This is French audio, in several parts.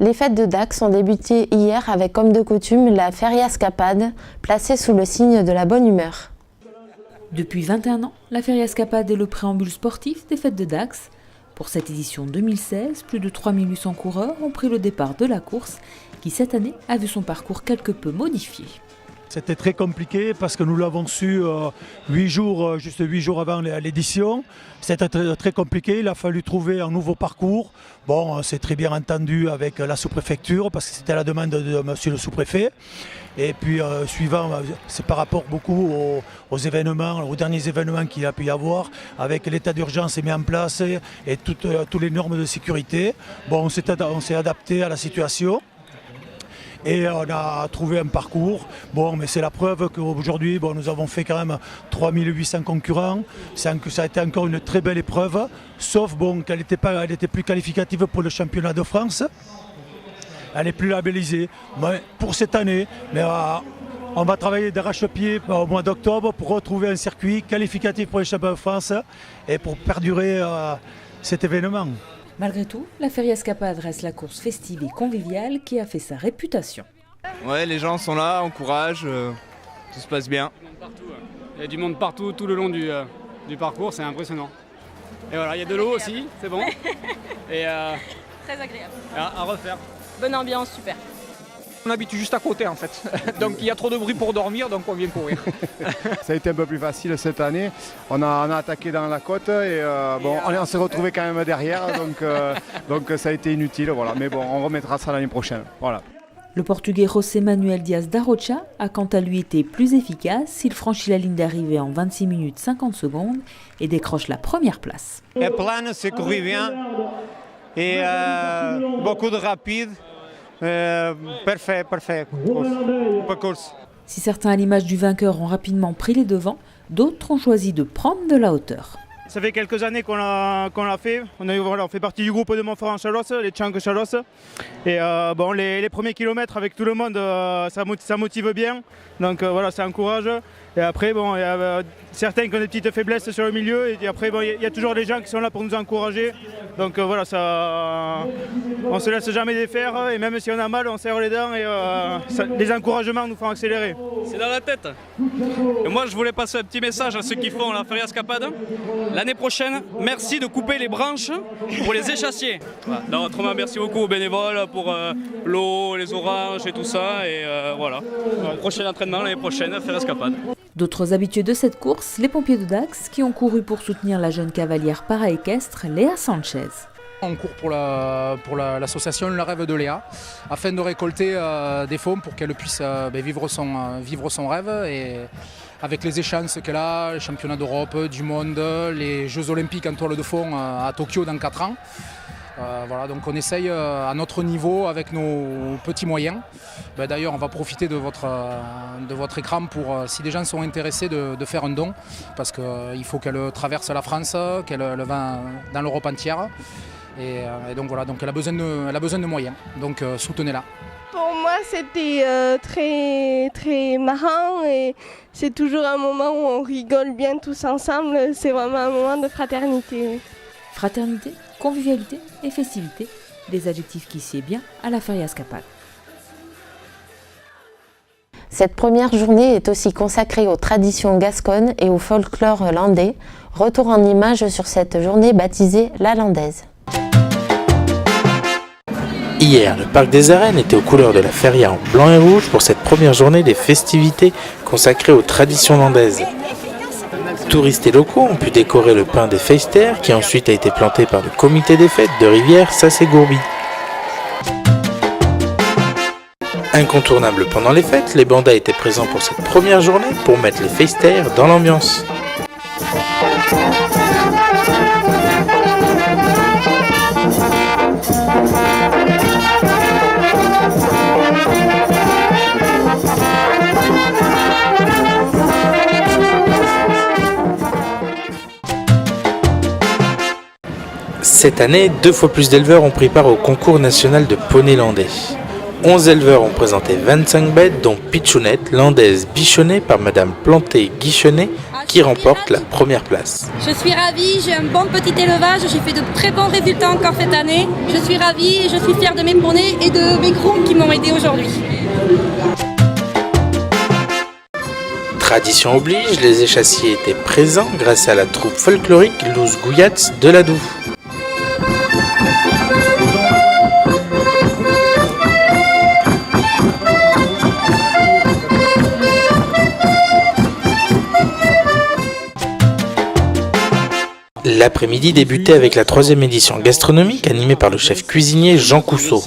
Les fêtes de Dax ont débuté hier avec, comme de coutume, la Feriascapade, placée sous le signe de la bonne humeur. Depuis 21 ans, la Feriascapade est le préambule sportif des fêtes de Dax. Pour cette édition 2016, plus de 3800 coureurs ont pris le départ de la course, qui cette année a vu son parcours quelque peu modifié. C'était très compliqué parce que nous l'avons su 8 jours avant l'édition. C'était très compliqué, il a fallu trouver un nouveau parcours. Bon, c'est très bien entendu avec la sous-préfecture parce que c'était la demande de monsieur le sous-préfet. Et puis suivant, c'est par rapport beaucoup aux événements, aux derniers événements qu'il a pu y avoir, avec l'état d'urgence est mis en place et toutes les normes de sécurité. Bon, on s'est adapté à la situation. Et on a trouvé un parcours. Bon, mais c'est la preuve qu'aujourd'hui, nous avons fait quand même 3800 concurrents. Ça a été encore une très belle épreuve, sauf qu'elle n'était plus qualificative pour le championnat de France. Elle n'est plus labellisée. Mais pour cette année, on va travailler d'arrache-pied au mois d'octobre pour retrouver un circuit qualificatif pour le championnat de France et pour perdurer cet événement. Malgré tout, la Feriascapade reste la course festive et conviviale qui a fait sa réputation. Ouais, les gens sont là, encouragent, tout se passe bien. Il y a du monde partout, tout le long du parcours, c'est impressionnant. Et voilà, il y a de l'eau aussi, c'est bon. Et très agréable. À refaire. Bonne ambiance, super. On habite juste à côté en fait, donc il y a trop de bruit pour dormir, donc on vient courir. Ça a été un peu plus facile cette année, on a attaqué dans la côte et on s'est retrouvé quand même derrière, donc ça a été inutile, voilà. Mais bon, on remettra ça l'année prochaine. Voilà. Le Portugais José Manuel Diaz da Rocha a quant à lui été plus efficace, il franchit la ligne d'arrivée en 26 minutes 50 secondes et décroche la première place. La plane s'est couru bien et beaucoup de rapide. Parfait course. Si certains à l'image du vainqueur ont rapidement pris les devants, d'autres ont choisi de prendre de la hauteur. Ça fait quelques années qu'on l'a fait. On fait partie du groupe de Montferrand-Chalosse, les Tchank Chalosse. Et les premiers kilomètres avec tout le monde, ça motive bien. Donc voilà, ça encourage. Et après, il y a certains qui ont des petites faiblesses sur le milieu. Et après, il y a toujours des gens qui sont là pour nous encourager. Donc voilà, on ne se laisse jamais défaire. Et même si on a mal, on serre les dents. Et les encouragements nous font accélérer. C'est dans la tête. Et moi, je voulais passer un petit message à ceux qui font la Feriascapade. L'année prochaine, merci de couper les branches pour les échassiers. Voilà. Non, autrement, merci beaucoup aux bénévoles pour l'eau, les oranges et tout ça. Et voilà, prochain entraînement l'année prochaine, Feriascapade. D'autres habitués de cette course, les pompiers de Dax, qui ont couru pour soutenir la jeune cavalière para-équestre Léa Sanchez. On court pour l'association Le Rêve de Léa, afin de récolter des fonds pour qu'elle puisse vivre son rêve. Et avec les échéances qu'elle a, les championnats d'Europe, du monde, les Jeux Olympiques en toile de fond à Tokyo dans 4 ans. Voilà, donc on essaye à notre niveau avec nos petits moyens. D'ailleurs, on va profiter de votre écran pour, si des gens sont intéressés, de faire un don, parce qu'il faut qu'elle traverse la France, qu'elle va dans l'Europe entière. Et donc voilà, donc elle a besoin de moyens, donc soutenez-la. Pour moi, c'était très, très marrant et c'est toujours un moment où on rigole bien tous ensemble. C'est vraiment un moment de fraternité. Fraternité, convivialité et festivité, des adjectifs qui sied bien à la Feriascapade. Cette première journée est aussi consacrée aux traditions gasconnes et au folklore landais. Retour en images sur cette journée baptisée la Landaise. Hier, le Parc des Arènes était aux couleurs de la feria en blanc et rouge pour cette première journée des festivités consacrées aux traditions landaises. Touristes et locaux ont pu décorer le pin des Feisters qui ensuite a été planté par le comité des fêtes de Rivière Sassé-Gourby. Incontournable pendant les fêtes, les bandas étaient présents pour cette première journée pour mettre les Feisters dans l'ambiance. Cette année, 2 fois plus d'éleveurs ont pris part au concours national de poney landais. 11 éleveurs ont présenté 25 bêtes, dont Pichounette, landaise bichonnée par Madame Planté-Guichonnet, qui remporte la première place. Je suis ravie, j'ai un bon petit élevage, j'ai fait de très bons résultats encore cette année. Je suis ravie et je suis fière de mes poneys et de mes grooms qui m'ont aidé aujourd'hui. Tradition oblige, les échassiers étaient présents grâce à la troupe folklorique Louz Gouillatz de la Douve. L'après-midi débutait avec la 3e édition gastronomique animée par le chef cuisinier Jean Cousseau.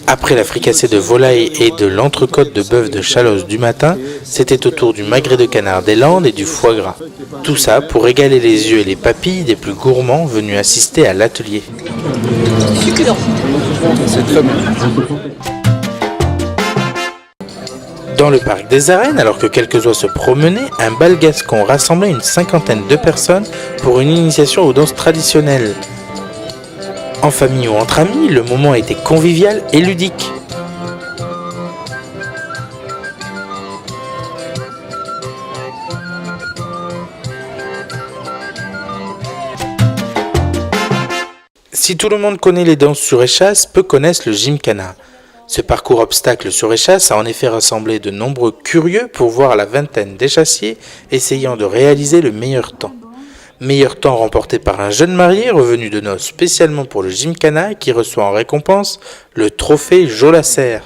Après la fricassée de volaille et de l'entrecôte de bœuf de Chalosse du matin, c'était au tour du magret de canard des Landes et du foie gras. Tout ça pour régaler les yeux et les papilles des plus gourmands venus assister à l'atelier. Succulent. C'est très bon. Dans le parc des Arènes, alors que quelques oies se promenaient, un bal gascon rassemblait une 50aine de personnes pour une initiation aux danses traditionnelles. En famille ou entre amis, le moment était convivial et ludique. Si tout le monde connaît les danses sur échasse, peu connaissent le gymkhana. Ce parcours obstacle sur échasse a en effet rassemblé de nombreux curieux pour voir la vingtaine d'échassiers essayant de réaliser le meilleur temps. Meilleur temps remporté par un jeune marié revenu de noces spécialement pour le gymkhana qui reçoit en récompense le trophée Jolasser.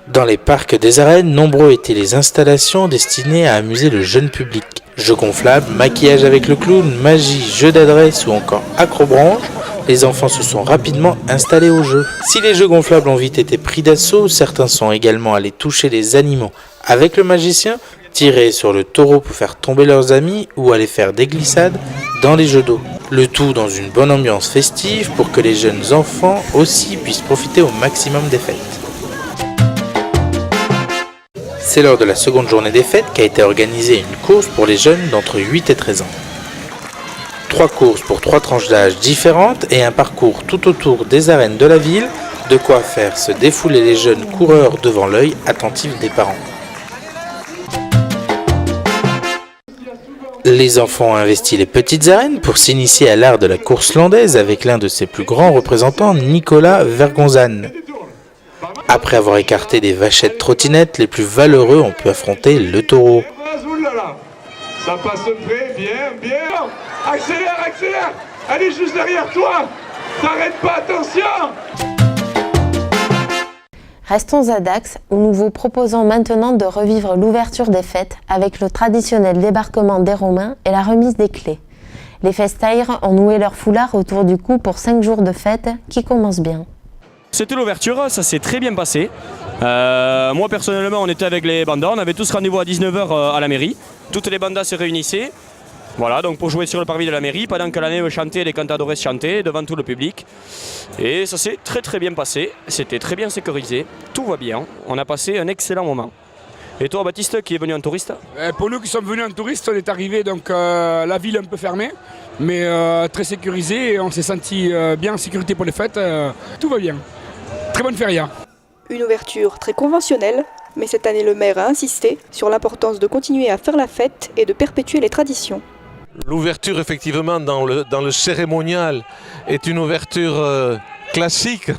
Dans les parcs des Arènes, nombreux étaient les installations destinées à amuser le jeune public. Jeux gonflables, maquillage avec le clown, magie, jeux d'adresse ou encore acrobranche, les enfants se sont rapidement installés au jeu. Si les jeux gonflables ont vite été pris d'assaut, certains sont également allés toucher les animaux avec le magicien, tirer sur le taureau pour faire tomber leurs amis ou aller faire des glissades dans les jeux d'eau. Le tout dans une bonne ambiance festive pour que les jeunes enfants aussi puissent profiter au maximum des fêtes. C'est lors de la seconde journée des fêtes qu'a été organisée une course pour les jeunes d'entre 8 et 13 ans. 3 courses pour 3 tranches d'âge différentes et un parcours tout autour des arènes de la ville, de quoi faire se défouler les jeunes coureurs devant l'œil attentif des parents. Les enfants ont investi les petites arènes pour s'initier à l'art de la course landaise avec l'un de ses plus grands représentants, Nicolas Vergonzane. Après avoir écarté des vachettes trottinettes, les plus valeureux ont pu affronter le taureau. Ça passe près, bien, bien. Accélère, accélère. Elle est juste derrière toi. T'arrêtes pas, attention. Restons à Dax, où nous vous proposons maintenant de revivre l'ouverture des fêtes avec le traditionnel débarquement des Romains et la remise des clés. Les festaires ont noué leur foulard autour du cou pour 5 jours de fête qui commencent bien. C'était l'ouverture, ça s'est très bien passé. Moi personnellement, on était avec les bandas, on avait tous rendez-vous à 19h à la mairie. Toutes les bandas se réunissaient. Voilà, donc pour jouer sur le parvis de la mairie, pendant que l'année chantait, les cantadores chantaient devant tout le public. Et ça s'est très très bien passé, c'était très bien sécurisé, tout va bien, on a passé un excellent moment. Et toi Baptiste, qui est venu en touriste? Pour nous qui sommes venus en touriste, on est arrivé donc la ville un peu fermée, mais très sécurisée et on s'est senti bien en sécurité pour les fêtes, tout va bien. Très bonne feria. Une ouverture très conventionnelle, mais cette année le maire a insisté sur l'importance de continuer à faire la fête et de perpétuer les traditions. L'ouverture effectivement dans le cérémonial est une ouverture classique,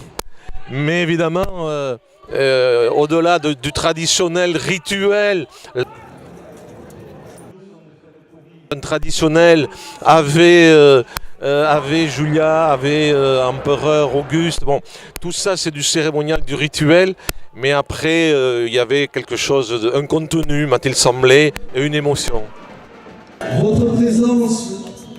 mais évidemment au-delà du traditionnel rituel. Un traditionnel avait Julia, avait Empereur Auguste, bon, tout ça c'est du cérémonial, du rituel, mais après il y avait quelque chose, un contenu m'a-t-il semblé, et une émotion. Votre présence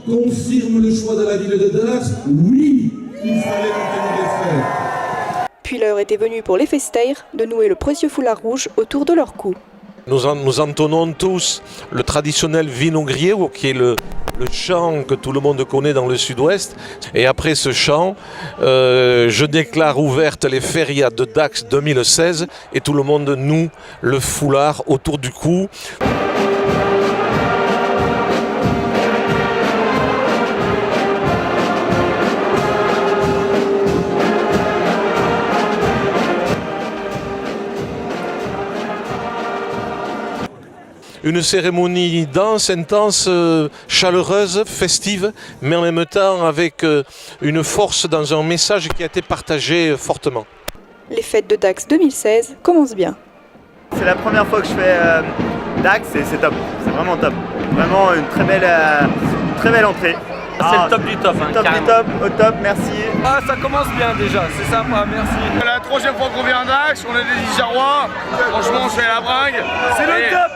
confirme le choix de la ville de Dax. Oui, il fallait maintenir les fêtes. Puis l'heure était venue pour les festaires de nouer le précieux foulard rouge autour de leur cou. Nous entonnons tous le traditionnel vinaugrier, qui est le chant que tout le monde connaît dans le sud-ouest. Et après ce chant, je déclare ouvertes les férias de Dax 2016 et tout le monde noue le foulard autour du cou. une cérémonie dense, intense, chaleureuse, festive, mais en même temps avec une force dans un message qui a été partagé fortement. Les fêtes de Dax 2016 commencent bien. C'est la première fois que je fais Dax et c'est top, c'est vraiment top. Vraiment une très belle entrée. C'est le top du top, hein, top du top, au top, merci. Ah, ça commence bien déjà, c'est sympa, merci. C'est la troisième fois qu'on vient à Dax, on est des Isérois. Franchement, on fait la bringue. C'est le top.